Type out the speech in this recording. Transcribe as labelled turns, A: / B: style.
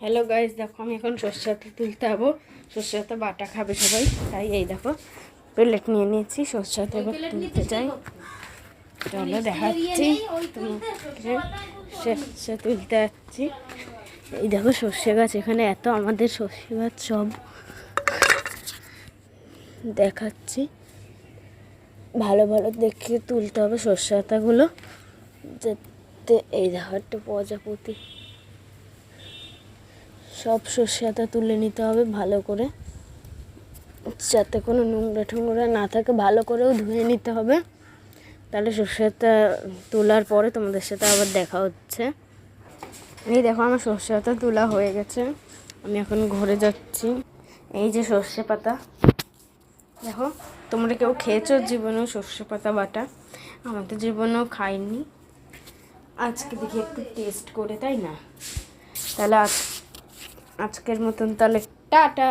A: Hello guys, দেখো আমি এখন সর্ষে তুলতে যাবো। সর্ষে বাটা খাবে সবাই, তাই এই দেখো প্লেট নিয়ে নিয়েছি। সর্ষে এবার তুলতে চাই, চলো দেখাচ্ছি তোমাকে। সর্ষে তুলতে যাচ্ছি। এই দেখো সর্ষে গাছ, এখানে এত আমাদের সর্ষে গাছ সব দেখাচ্ছি। ভালো ভালো দেখে তুলতে হবে সর্ষে পাতাগুলো, যাতে এই দেখো একটা প্রজাপতি। সব সর্ষে পাতা তুলে নিতে হবে ভালো করে, যাতে কোনো নোংরা ঠোংরা না থাকে। ভালো করেও ধুয়ে নিতে হবে, তাহলে সর্ষে পাতা তোলার পরে তোমাদের সাথে আবার দেখা হচ্ছে। এই দেখো আমার সর্ষে পাতা তোলা হয়ে গেছে, আমি এখন ঘরে যাচ্ছি। এই যে সর্ষে পাতা, দেখো তোমরা কেউ খেয়েছো জীবনেও সর্ষে পাতা বাটা? আমাদের জীবনেও খাইনি, আজকে দেখি একটু টেস্ট করে, তাই না? তাহলে আজকের মতন তাহলে টাটা।